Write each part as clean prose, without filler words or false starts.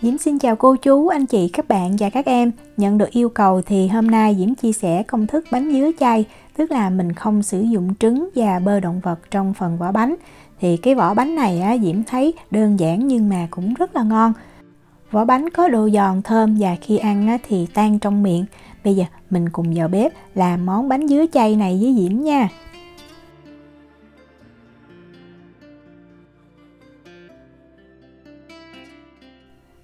Diễm xin chào cô chú, anh chị, các bạn và các em. Nhận được yêu cầu thì hôm nay Diễm chia sẻ công thức bánh dứa chay, tức là mình không sử dụng trứng và bơ động vật trong phần vỏ bánh. Thì cái vỏ bánh này Diễm thấy đơn giản nhưng mà cũng rất là ngon. Vỏ bánh có độ giòn thơm và khi ăn thì tan trong miệng. Bây giờ mình cùng vào bếp làm món bánh dứa chay này với Diễm nha.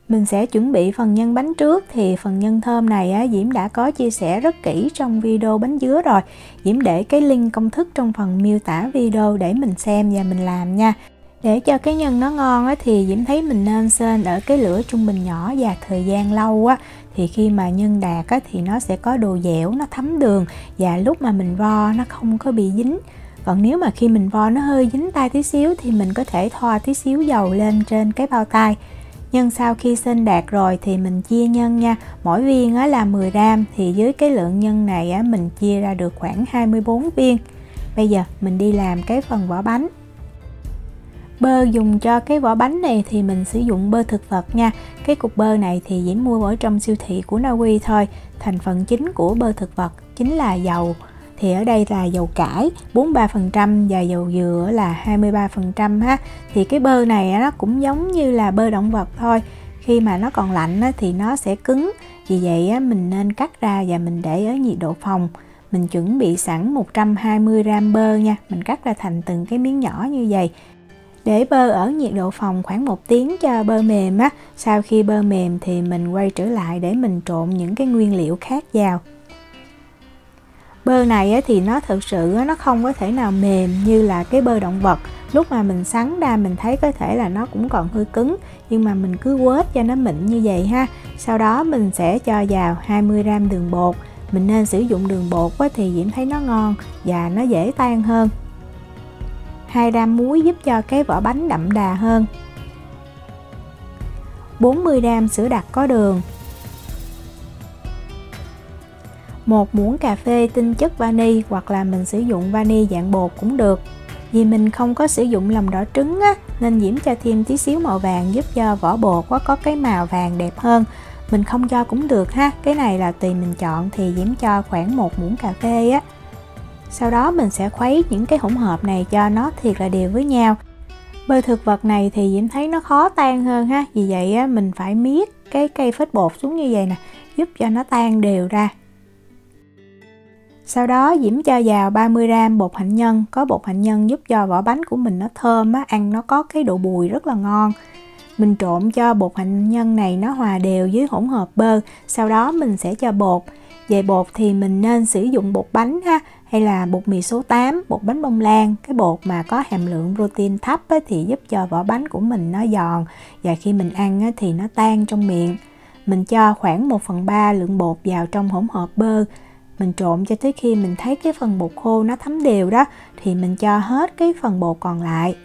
Mình sẽ chuẩn bị phần nhân bánh trước. Thì phần nhân thơm này Diễm đã có chia sẻ rất kỹ trong video bánh dứa rồi. Diễm để cái link công thức trong phần miêu tả video để mình xem và mình làm nha. Để cho cái nhân nó ngon thì Diễm thấy mình nên sên ở cái lửa trung bình nhỏ và thời gian lâu thì khi mà nhân đạt thì nó sẽ có độ dẻo, nó thấm đường và lúc mà mình vo nó không có bị dính. Còn nếu mà khi mình vo nó hơi dính tay tí xíu thì mình có thể thoa tí xíu dầu lên trên cái bao tay. Nhân sau khi sên đạt rồi thì mình chia nhân nha. Mỗi viên là 10 gram thì với cái lượng nhân này mình chia ra được khoảng 24 viên. Bây giờ mình đi làm cái phần vỏ bánh. Bơ dùng cho cái vỏ bánh này thì mình sử dụng bơ thực vật nha. Cái cục bơ này thì Diễm mua ở trong siêu thị của Na Uy thôi. Thành phần chính của bơ thực vật chính là dầu. Thì ở đây là dầu cải 43% và dầu dừa là 23% ha. Thì cái bơ này nó cũng giống như là bơ động vật thôi. Khi mà nó còn lạnh thì nó sẽ cứng. Vì vậy mình nên cắt ra và mình để ở nhiệt độ phòng. Mình chuẩn bị sẵn 120 gram bơ nha. Mình cắt ra thành từng cái miếng nhỏ như vậy. Để bơ ở nhiệt độ phòng khoảng 1 tiếng cho bơ mềm Sau khi bơ mềm thì mình quay trở lại để mình trộn những cái nguyên liệu khác vào. Bơ này thì nó thực sự nó không có thể nào mềm như là cái bơ động vật. Lúc mà mình sắn ra mình thấy có thể là nó cũng còn hơi cứng, nhưng mà mình cứ quết cho nó mịn như vậy ha. Sau đó mình sẽ cho vào 20 gram đường bột. Mình nên sử dụng đường bột thì Diễm thấy nó ngon và nó dễ tan hơn. 2 gram muối giúp cho cái vỏ bánh đậm đà hơn. 40 gram sữa đặc có đường. 1 muỗng cà phê tinh chất vani hoặc là mình sử dụng vani dạng bột cũng được. Vì mình không có sử dụng lòng đỏ trứng nên Diễm cho thêm tí xíu màu vàng giúp cho vỏ bột có cái màu vàng đẹp hơn. Mình không cho cũng được ha, cái này là tùy mình chọn. Thì Diễm cho khoảng 1 muỗng cà phê Sau đó mình sẽ khuấy những cái hỗn hợp này cho nó thiệt là đều với nhau. Bơ thực vật này thì Diễm thấy nó khó tan hơn ha. Vì vậy mình phải miết cái cây phết bột xuống như vậy nè, giúp cho nó tan đều ra. Sau đó Diễm cho vào 30 gram bột hạnh nhân. Có bột hạnh nhân giúp cho vỏ bánh của mình nó thơm ăn nó có cái độ bùi rất là ngon. Mình trộn cho bột hạnh nhân này nó hòa đều với hỗn hợp bơ. Sau đó mình sẽ cho bột. Về bột thì mình nên sử dụng bột bánh hay là bột mì số 8, bột bánh bông lan. Cái bột mà có hàm lượng protein thấp thì giúp cho vỏ bánh của mình nó giòn và khi mình ăn thì nó tan trong miệng. Mình cho khoảng 1/3 lượng bột vào trong hỗn hợp bơ. Mình trộn cho tới khi mình thấy cái phần bột khô nó thấm đều đó thì mình cho hết cái phần bột còn lại.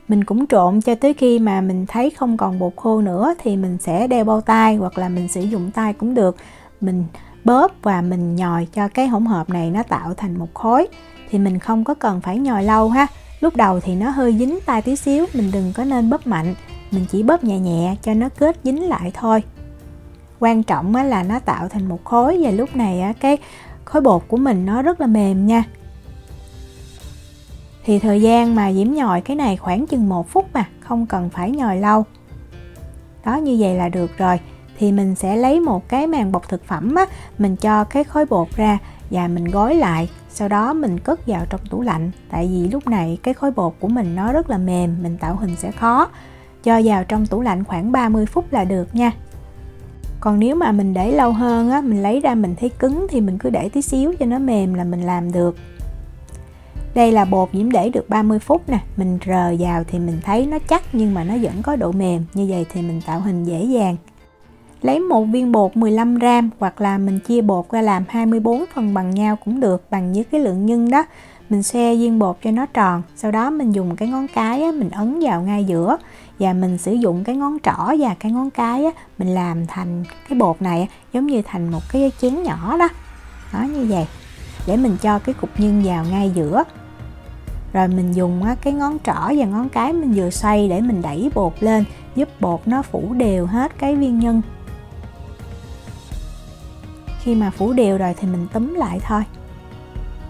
Mình cũng trộn cho tới khi mà mình thấy không còn bột khô nữa thì mình sẽ đeo bao tay hoặc là mình sử dụng tay cũng được. Mình bóp và mình nhồi cho cái hỗn hợp này nó tạo thành một khối. Thì mình không có cần phải nhồi lâu ha. Lúc đầu thì nó hơi dính tay tí xíu, mình đừng có nên bóp mạnh. Mình chỉ bóp nhẹ nhẹ cho nó kết dính lại thôi. Quan trọng là nó tạo thành một khối và lúc này cái khối bột của mình nó rất là mềm nha. Thì thời gian mà Diễm nhồi cái này khoảng chừng 1 phút mà, không cần phải nhồi lâu. Đó, như vậy là được rồi. Thì mình sẽ lấy một cái màng bọc thực phẩm mình cho cái khối bột ra và mình gói lại. Sau đó mình cất vào trong tủ lạnh. Tại vì lúc này cái khối bột của mình nó rất là mềm, mình tạo hình sẽ khó. Cho vào trong tủ lạnh khoảng 30 phút là được nha. Còn nếu mà mình để lâu hơn mình lấy ra mình thấy cứng thì mình cứ để tí xíu cho nó mềm là mình làm được. Đây là bột Diễm để được 30 phút nè. Mình rờ vào thì mình thấy nó chắc nhưng mà nó vẫn có độ mềm. Như vậy thì mình tạo hình dễ dàng. Lấy một viên bột 15 gram hoặc là mình chia bột ra làm 24 phần bằng nhau cũng được, bằng với cái lượng nhân đó. Mình xe viên bột cho nó tròn. Sau đó mình dùng cái ngón cái mình ấn vào ngay giữa. Và mình sử dụng cái ngón trỏ và cái ngón cái mình làm thành cái bột này giống như thành một cái chén nhỏ đó. Đó, như vậy. Để mình cho cái cục nhân vào ngay giữa. Rồi mình dùng cái ngón trỏ và ngón cái mình vừa xoay để mình đẩy bột lên. giúp bột nó phủ đều hết cái viên nhân. Khi mà phủ đều rồi thì mình túm lại thôi.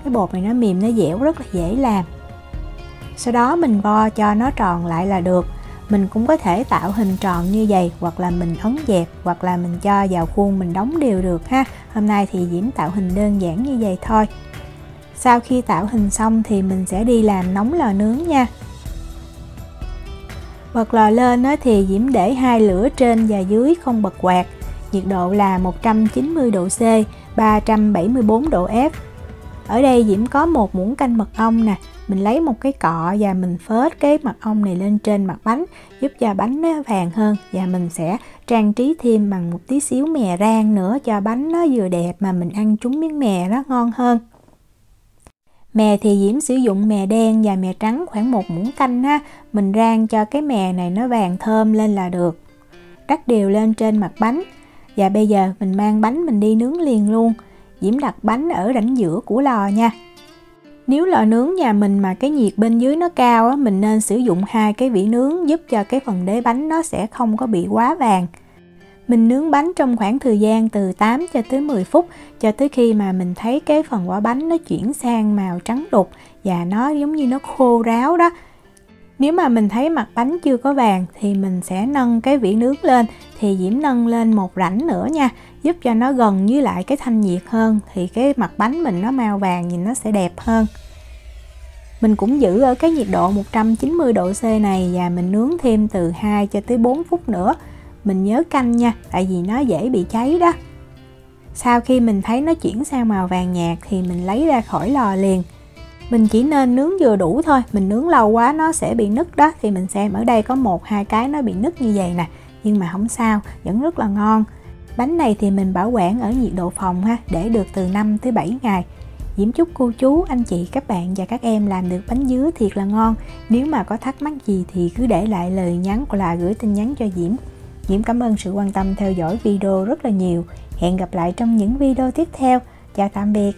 Cái bột này nó mềm, nó dẻo, rất là dễ làm. Sau đó mình vo cho nó tròn lại là được. Mình cũng có thể tạo hình tròn như vậy, hoặc là mình ấn dẹp, hoặc là mình cho vào khuôn mình đóng đều được ha. Hôm nay thì Diễm tạo hình đơn giản như vậy thôi. Sau khi tạo hình xong thì mình sẽ đi làm nóng lò nướng nha. Bật lò lên thì Diễm để hai lửa trên và dưới, không bật quạt. Nhiệt độ là 190 độ C, 374 độ F. Ở đây Diễm có một muỗng canh mật ong nè. Mình lấy một cái cọ và mình phết cái mật ong này lên trên mặt bánh, giúp cho bánh nó vàng hơn. Và mình sẽ trang trí thêm bằng một tí xíu mè rang nữa, cho bánh nó vừa đẹp mà mình ăn trúng miếng mè nó ngon hơn. Mè thì Diễm sử dụng mè đen và mè trắng khoảng 1 muỗng canh ha. Mình rang cho cái mè này nó vàng thơm lên là được. Rắc đều lên trên mặt bánh. Và bây giờ mình mang bánh mình đi nướng liền luôn. Diễm đặt bánh ở rãnh giữa của lò nha. Nếu lò nướng nhà mình mà cái nhiệt bên dưới nó cao mình nên sử dụng 2 cái vỉ nướng, giúp cho cái phần đế bánh nó sẽ không có bị quá vàng. Mình nướng bánh trong khoảng thời gian từ 8 cho tới 10 phút, cho tới khi mà mình thấy cái phần vỏ bánh nó chuyển sang màu trắng đục và nó giống như nó khô ráo đó. Nếu mà mình thấy mặt bánh chưa có vàng thì mình sẽ nâng cái vỉ nướng lên. Thì Diễm nâng lên một rãnh nữa nha, giúp cho nó gần với lại cái thanh nhiệt hơn, thì cái mặt bánh mình nó màu vàng nhìn nó sẽ đẹp hơn. Mình cũng giữ ở cái nhiệt độ 190 độ C này và mình nướng thêm từ 2 cho tới 4 phút nữa. Mình nhớ canh nha, tại vì nó dễ bị cháy đó. Sau khi mình thấy nó chuyển sang màu vàng nhạt thì mình lấy ra khỏi lò liền. Mình chỉ nên nướng vừa đủ thôi, mình nướng lâu quá nó sẽ bị nứt đó. Thì mình xem ở đây có 1-2 cái nó bị nứt như vậy nè, nhưng mà không sao, vẫn rất là ngon. Bánh này thì mình bảo quản ở nhiệt độ phòng ha, để được từ 5 tới 7 ngày. Diễm chúc cô chú, anh chị, các bạn và các em làm được bánh dứa thiệt là ngon. Nếu mà có thắc mắc gì thì cứ để lại lời nhắn hoặc là gửi tin nhắn cho Diễm. Diễm cảm ơn sự quan tâm theo dõi video rất là nhiều. Hẹn gặp lại trong những video tiếp theo. Chào tạm biệt.